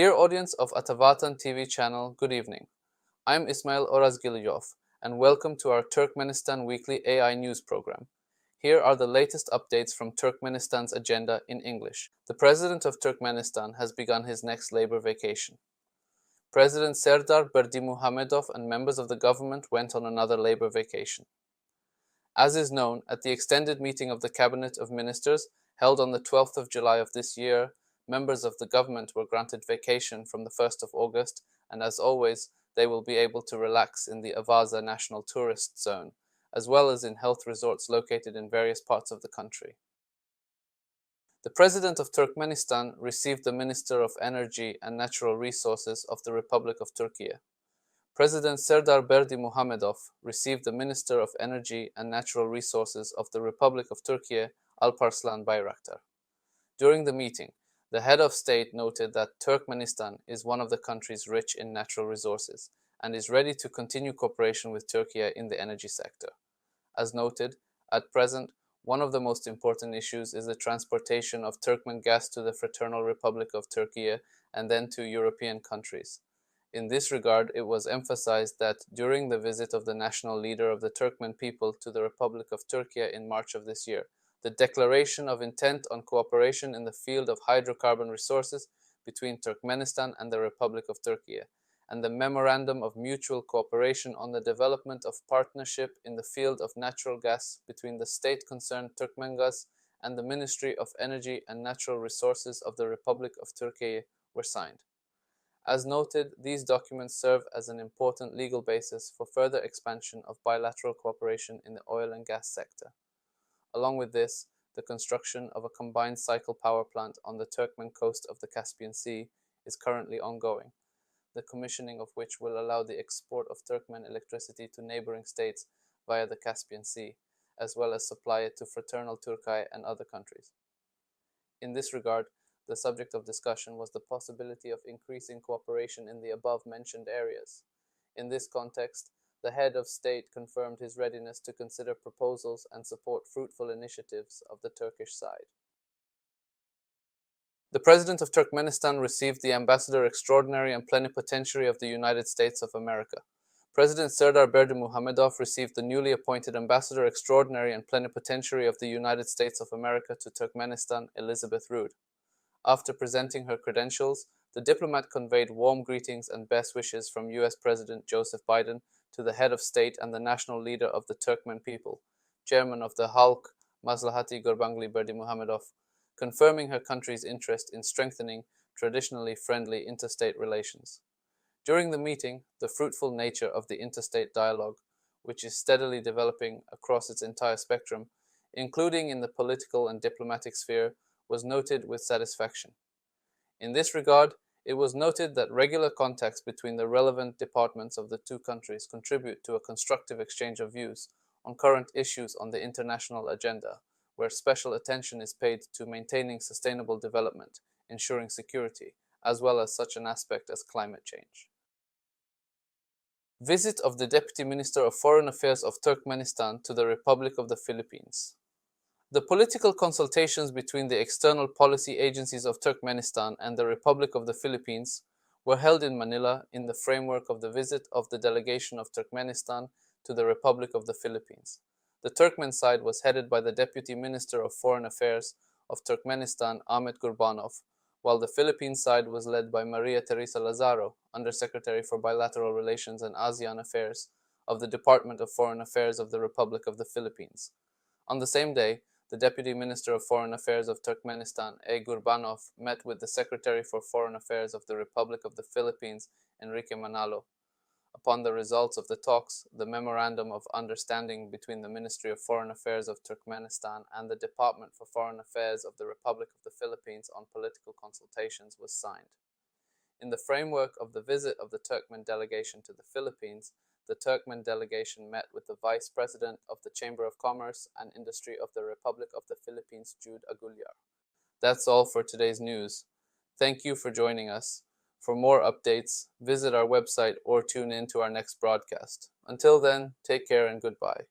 Dear audience of Atavatan TV Channel, good evening. I'm Ysmayyl Orazgylyjov, and welcome to our Turkmenistan Weekly AI news program. Here are the latest updates from Turkmenistan's agenda in English. The President of Turkmenistan has begun his next labor vacation. President Serdar Berdimuhamedov and members of the government went on another labor vacation. As is known, at the extended meeting of the Cabinet of Ministers held on the 12th of July of this year, members of the government were granted vacation from the 1st of August, and as always, they will be able to relax in the Avaza National Tourist Zone, as well as in health resorts located in various parts of the country. The President of Turkmenistan received the Minister of Energy and Natural Resources of the Republic of Turkey. President Serdar Berdimuhamedov received the Minister of Energy and Natural Resources of the Republic of Turkey, Alparslan Bayraktar. During the meeting, the head of state noted that Turkmenistan is one of the countries rich in natural resources and is ready to continue cooperation with Turkey in the energy sector. As noted, at present, one of the most important issues is the transportation of Turkmen gas to the Fraternal Republic of Turkey and then to European countries. In this regard, it was emphasized that during the visit of the national leader of the Turkmen people to the Republic of Turkey in March of this year, the declaration of intent on cooperation in the field of hydrocarbon resources between Turkmenistan and the Republic of Turkey, and the Memorandum of Mutual Cooperation on the Development of Partnership in the Field of Natural Gas between the state-concerned Turkmengas and the Ministry of Energy and Natural Resources of the Republic of Turkey were signed. As noted, these documents serve as an important legal basis for further expansion of bilateral cooperation in the oil and gas sector. Along with this, the construction of a combined cycle power plant on the Turkmen coast of the Caspian Sea is currently ongoing, the commissioning of which will allow the export of Turkmen electricity to neighboring states via the Caspian Sea, as well as supply it to Fraternal Turkey and other countries. In this regard, the subject of discussion was the possibility of increasing cooperation in the above-mentioned areas. In this context, the head of state confirmed his readiness to consider proposals and support fruitful initiatives of the Turkish side. The President of Turkmenistan received the Ambassador Extraordinary and Plenipotentiary of the United States of America. President Serdar Berdimuhamedov received the newly appointed Ambassador Extraordinary and Plenipotentiary of the United States of America to Turkmenistan, Elizabeth Rood. After presenting her credentials, the diplomat conveyed warm greetings and best wishes from U.S. President Joseph Biden to the head of state and the national leader of the Turkmen people, chairman of the Halk Maslahati Gurbanguly Berdimuhamedov, confirming her country's interest in strengthening traditionally friendly interstate relations. During the meeting, the fruitful nature of the interstate dialogue, which is steadily developing across its entire spectrum, including in the political and diplomatic sphere, was noted with satisfaction. In this regard, it was noted that regular contacts between the relevant departments of the two countries contribute to a constructive exchange of views on current issues on the international agenda, where special attention is paid to maintaining sustainable development, ensuring security, as well as such an aspect as climate change. Visit of the Deputy Minister of Foreign Affairs of Turkmenistan to the Republic of the Philippines. The political consultations between the external policy agencies of Turkmenistan and the Republic of the Philippines were held in Manila in the framework of the visit of the delegation of Turkmenistan to the Republic of the Philippines. The Turkmen side was headed by the Deputy Minister of Foreign Affairs of Turkmenistan, Ahmet Gurbanov, while the Philippine side was led by Maria Teresa Lazaro, Undersecretary for Bilateral Relations and ASEAN Affairs of the Department of Foreign Affairs of the Republic of the Philippines. On the same day, the Deputy Minister of Foreign Affairs of Turkmenistan, A. Gurbanov, met with the Secretary for Foreign Affairs of the Republic of the Philippines, Enrique Manalo. Upon the results of the talks, the Memorandum of Understanding between the Ministry of Foreign Affairs of Turkmenistan and the Department for Foreign Affairs of the Republic of the Philippines on political consultations was signed. In the framework of the visit of the Turkmen delegation to the Philippines, the Turkmen delegation met with the Vice President of the Chamber of Commerce and Industry of the Republic of the Philippines, Jude Aguilar. That's all for today's news. Thank you for joining us. For more updates, visit our website or tune in to our next broadcast. Until then, take care and goodbye.